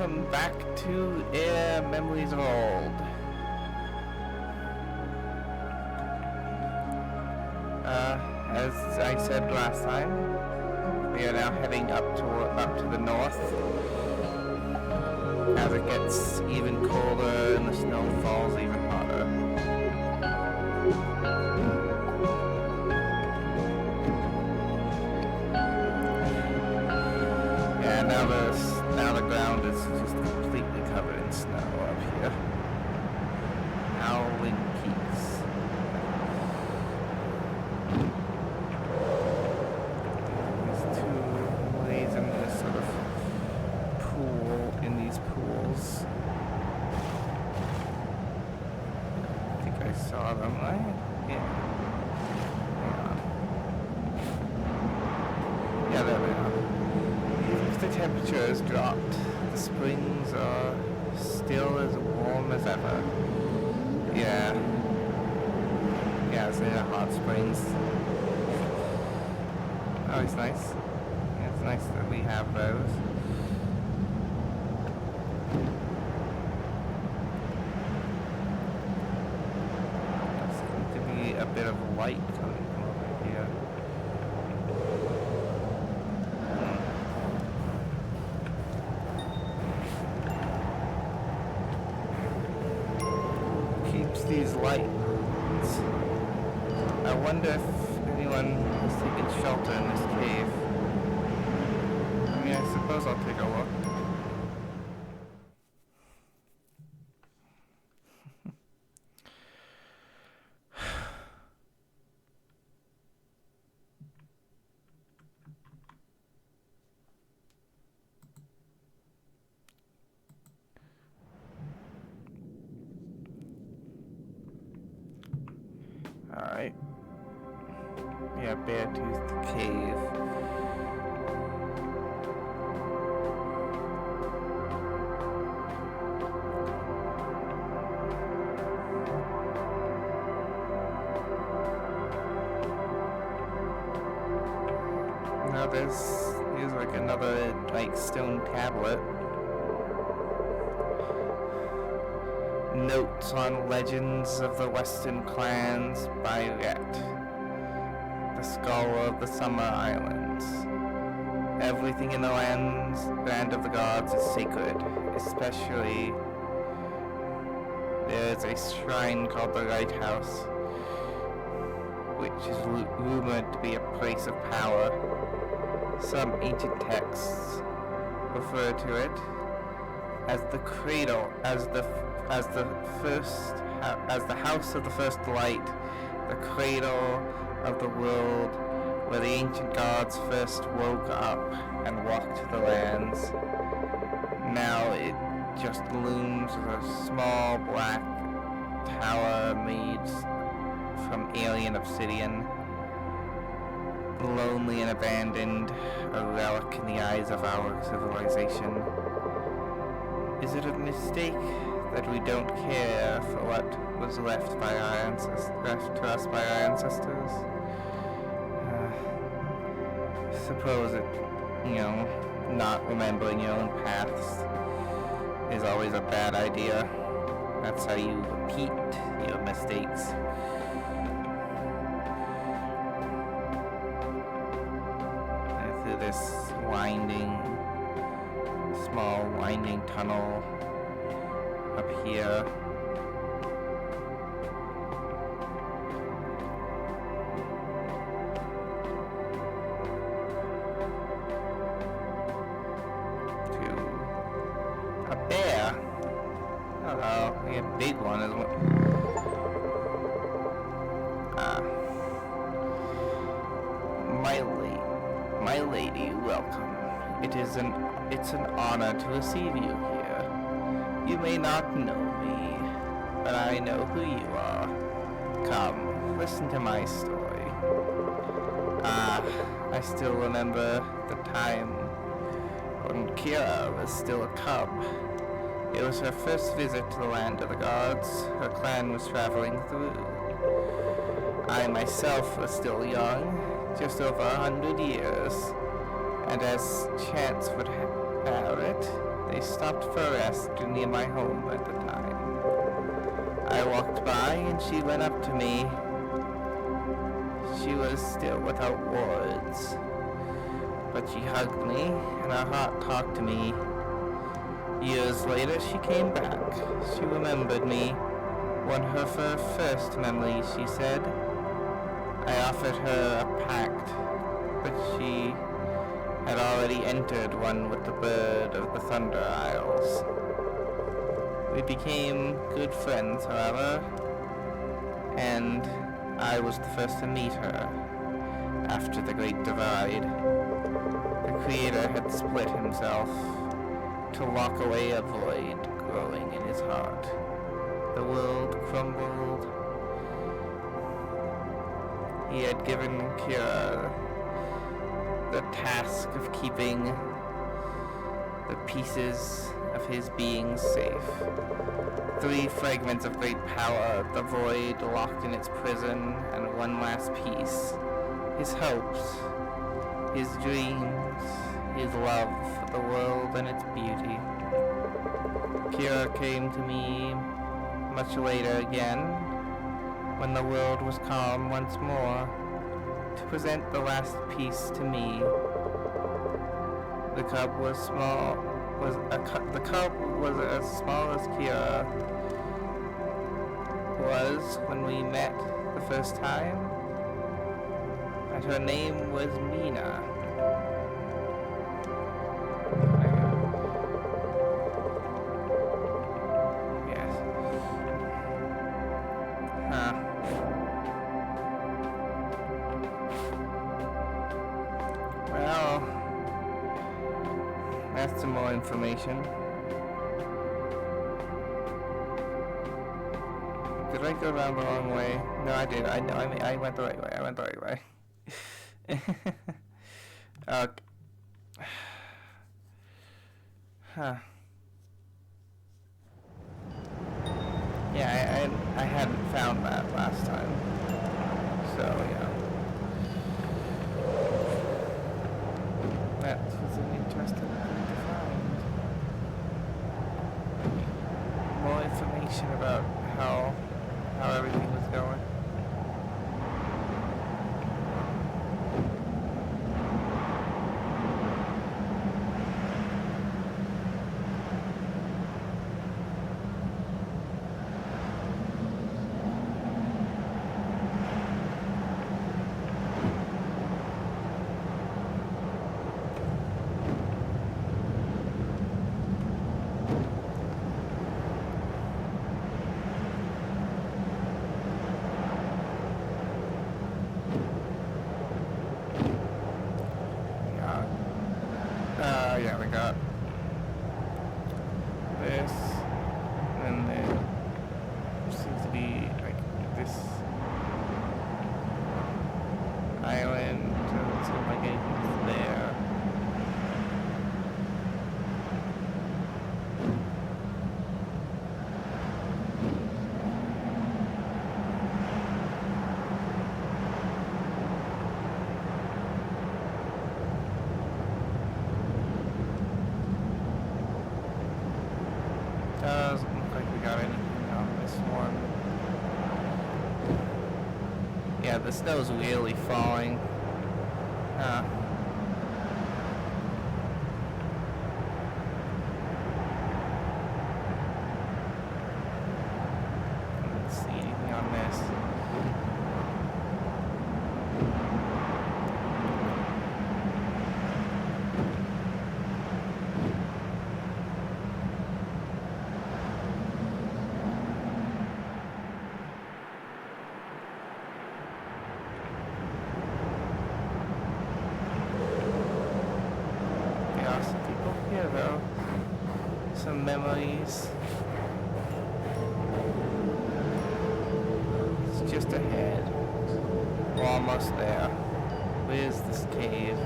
welcome back to AER Memories of Old. As I said last time, we are now heading up to the north as it gets even colder and the snow falls even harder. Yeah, now the ground is just completely covered in snow up here. Howling peaks. These two lays in this sort of pool, in these pools. I think I saw them, right? Yeah. Hang on. Yeah, there they are. The temperature has dropped. The springs are still as warm as ever. Yeah. Yeah, so they're hot springs. Always nice. Yeah, it's nice that we have those. There's going to be a bit of light coming from over here. These lights. I wonder if anyone has taken shelter in this cave. I mean, I suppose I'll take a look. Alright. Yeah, Beartooth Cave. Now here's like another stone tablet. Notes on Legends of the Western Clans by Rhett. The Skull of the Summer Islands. Everything in the land of the gods is sacred, especially there is a shrine called the Lighthouse, which is rumored to be a place of power. Some ancient texts refer to it as the cradle, as the house of the first light, the cradle of the world, where the ancient gods first woke up and walked the lands. Now it just looms as a small black tower made from alien obsidian, lonely and abandoned, a relic in the eyes of our civilization. Is it a mistake that we don't care for what was left to us by our ancestors? Suppose it, not remembering your own paths is always a bad idea. That's how you repeat your mistakes. And through this small winding tunnel up here. To a bear. Hello, a big one is what. My lady, welcome. It's an honor to receive you here. You may not know me, but I know who you are. Come, listen to my story. I still remember the time when Kira was still a cub. It was her first visit to the land of the gods her clan was traveling through. I myself was still young, just over 100 years, and as chance would have it, they stopped stopped for rest near my home at the time. I walked by and she went up to me. She was still without words, but she hugged me and her heart talked to me. Years later, she came back. She remembered me. One of her first memories, she said. I offered her a pact, but she had already entered one with the bird of the Thunder Isles. We became good friends, however, and I was the first to meet her after the Great Divide. The Creator had split himself to lock away a void growing in his heart. The world crumbled. He had given Kira the task of keeping the pieces of his being safe. 3 fragments of great power, the void locked in its prison, and one last piece. His hopes, his dreams, his love for the world and its beauty. Kira came to me much later again, when the world was calm once more, to present the last piece to me. The cub was small. The cub was as small as Kira was when we met the first time, and her name was Mina. Yes. Huh. Well, that's some more information. Did I go down the wrong way? No, I did. I went the right way. I went the right way. Huh. Yeah, I hadn't found that last time. So, yeah. That was an interesting thing to find. More information about how everything was going. Yeah, we got this, and there seems to be like this island, doesn't seem like anything's there. Doesn't look like we got anything on this one. Yeah, the snow's really falling. Let's see anything on this. Some people here though. Some memories. It's just ahead. We're almost there. Where's this cave?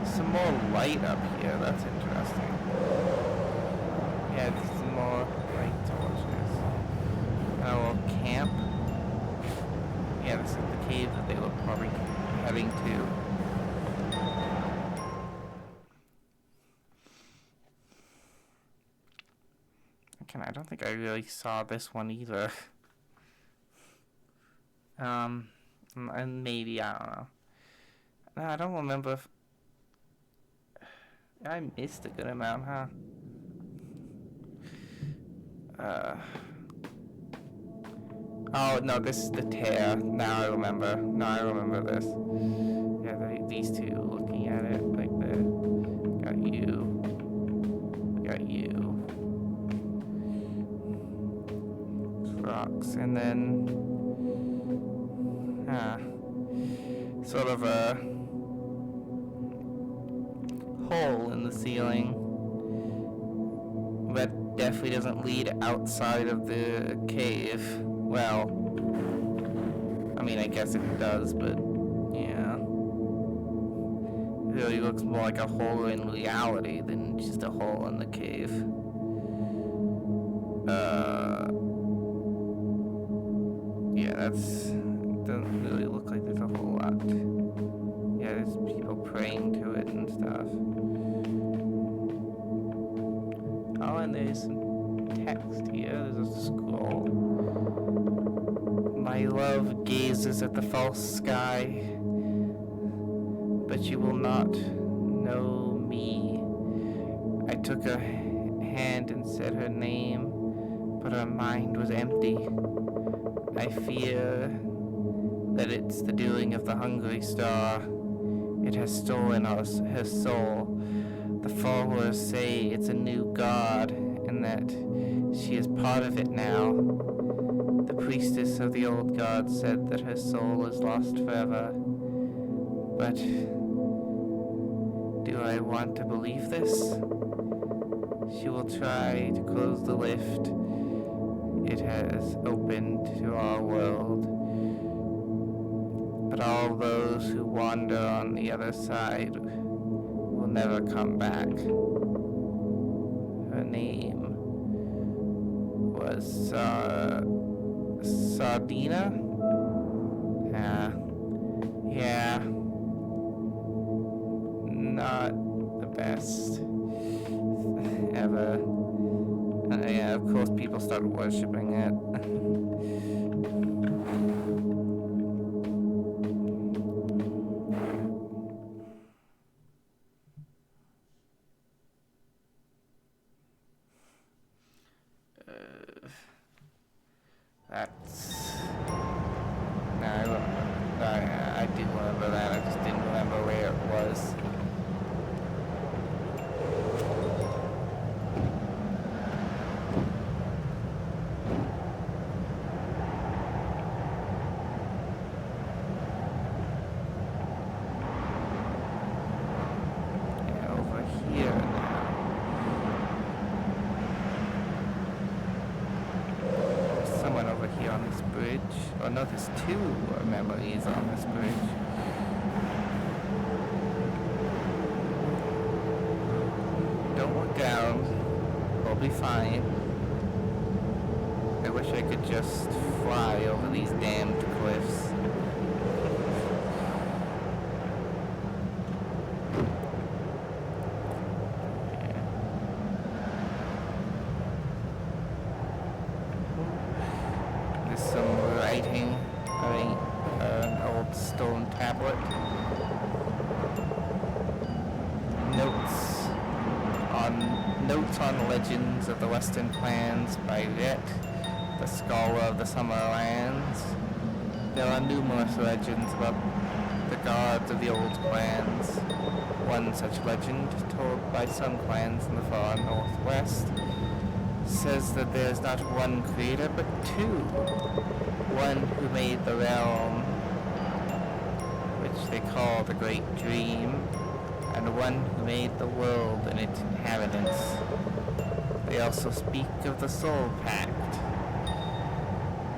Some more light up here. That's interesting. Yeah, this is more light torches. And a little camp. Yeah, this is the cave that they were probably heading to. I don't think I really saw this one either. And maybe, I don't know. No, I don't remember if... I missed a good amount, huh? Oh, no, this is the tear. Now I remember. No, I remember this. Yeah, these two looking at it like that. Got you. Got you. Rocks, and then... sort of a hole in the ceiling that definitely doesn't lead outside of the cave. Well, I mean, I guess it does, but yeah. It really looks more like a hole in reality than just a hole in the cave. Yeah, doesn't really look like there's a whole lot. Yeah, there's people praying to it and stuff. Oh, and there's some text here. There's a scroll. My love gazes at the false sky, but you will not know me. I took her hand and said her name, but her mind was empty. I fear that it's the doing of the hungry star. It has stolen her soul. The followers say it's a new god, and that she is part of it now. The priestess of the old god said that her soul is lost forever. But do I want to believe this? She will try to close the lift it has opened to our world. But all those who wander on the other side will never come back. Her name was Sardina? Yeah. Not the best ever. Yeah, of course people started worshipping it. I do remember that. I just didn't remember where it was. Yeah, over here now. There's someone over here on this bridge. Oh no, there's two memories on this bridge. Don't look down. We'll be fine. I wish I could just fly over these damned cliffs. There's some writing on an old stone tablet. Notes on legends of the Western Clans by Rhett, the scholar of the Summerlands. There are numerous legends about the gods of the old clans. One such legend, told by some clans in the far northwest, says that there is not one creator but two. One who made the realm, which they call the Great Dream, and one who made the world and its inhabitants. They also speak of the Soul Pact,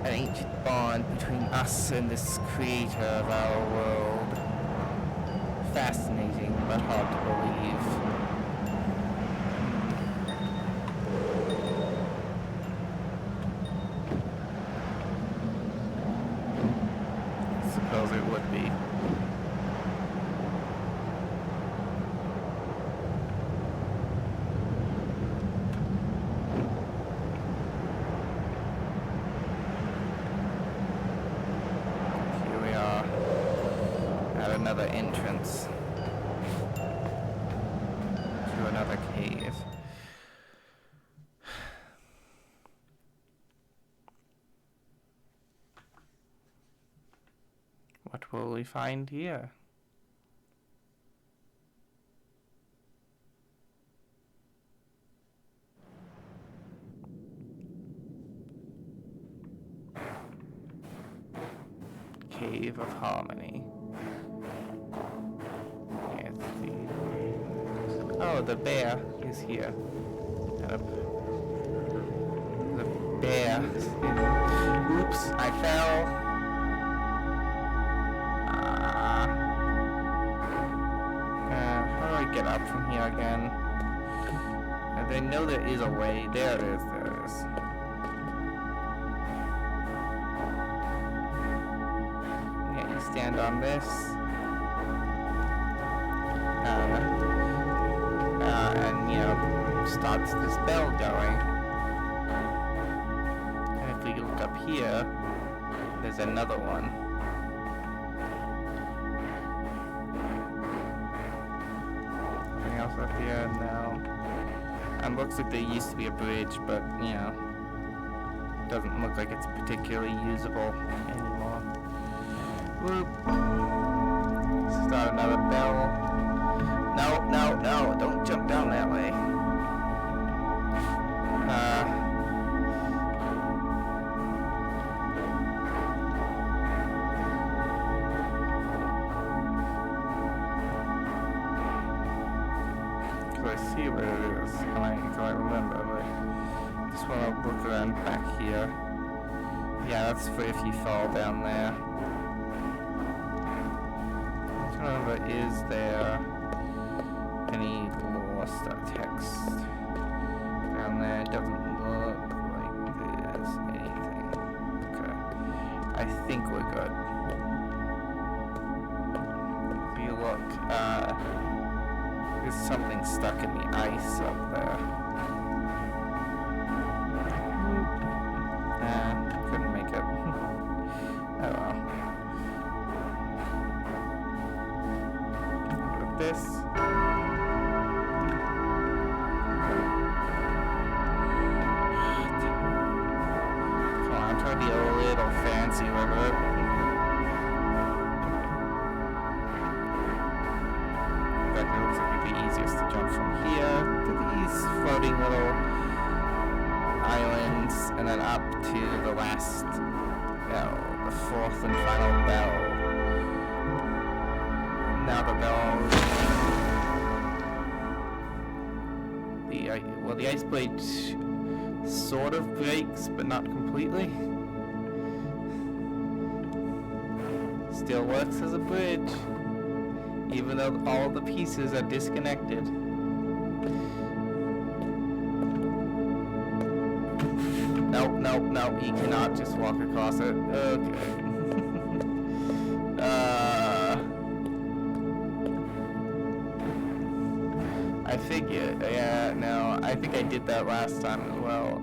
an ancient bond between us and this creator of our world. fascinating, but hard to believe. I suppose it would be. Here we are at another entrance to another cave. What will we find here? Cave of Harmony. Yes, oh, the bear is here. The bear. Oops, I fell. How do I get up from here again? I know there is a way. There it is. There it is. Yeah, you stand on this. And, you know, starts this bell going. And if we look up here, there's another one. Anything else up here? No. And looks like there used to be a bridge, but, you know, doesn't look like it's particularly usable anymore. Whoop. Start another bell. No, no, no, don't jump down that way. I see where it is, and I remember, but just want to look around back here. Yeah, that's for if you fall down there. I don't remember, is there any lost text down there? It doesn't look like there's anything. Okay, I think we're good. If you look, there's something stuck in the ice up there. Nah, couldn't make it. Oh well. With this. Come on, I'm trying to be a little fancy with it. Easiest to jump from here to these floating little islands and then up to the last bell, the fourth and final bell. Now the bell, the ice blade sort of breaks, but not completely. Still works as a bridge, even though all the pieces are disconnected. Nope, nope, nope, you cannot just walk across it. Okay. I figured, yeah, no, I think I did that last time as well.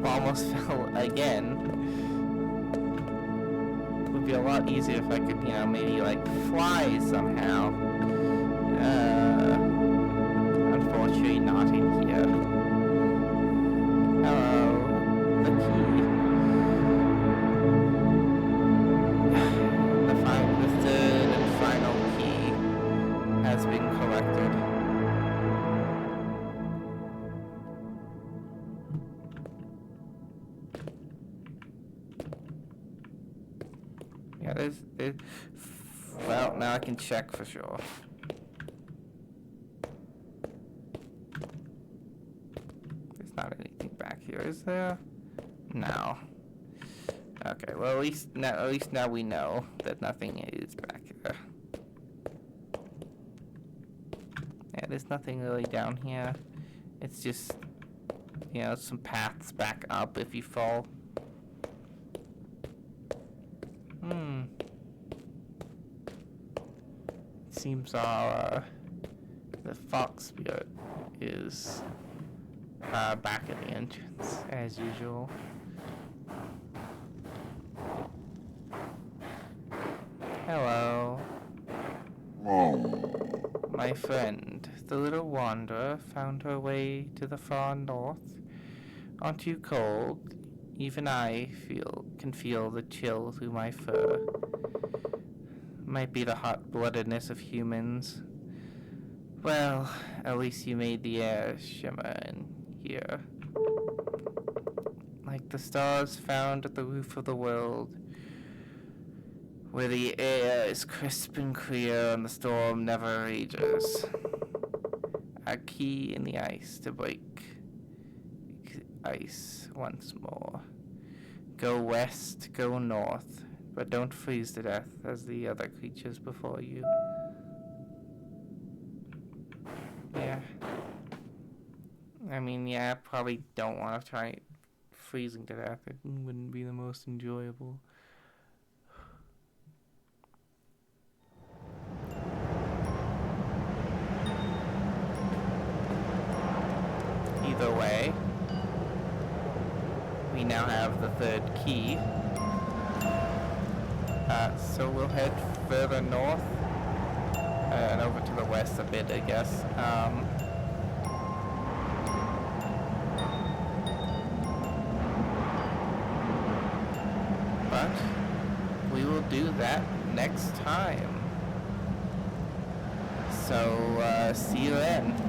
Almost fell again. It would be a lot easier if I could, you know, maybe like fly somehow. Unfortunately not in here. Hello. The key. The third and final key has been collected. Well, now I can check for sure. There's not anything back here, is there? No. Okay, well at least now we know that nothing is back here. Yeah, there's nothing really down here. It's just, you know, some paths back up if you fall. It seems our the fox spirit is back at the entrance as usual. Hello. My friend, the little wanderer, found her way to the far north. Aren't you cold? Even I can feel the chill through my fur. Might be the hot-bloodedness of humans. Well, at least you made the air shimmer in here. Like the stars found at the roof of the world, where the air is crisp and clear and the storm never rages. A key in the ice to break ice once more. Go west, go north, but don't freeze to death as the other creatures before you. Yeah. I mean, yeah, I probably don't want to try freezing to death. It wouldn't be the most enjoyable. Either way, we now have the third key. So we'll head further north and over to the west a bit, I guess. But we will do that next time. So, see you then.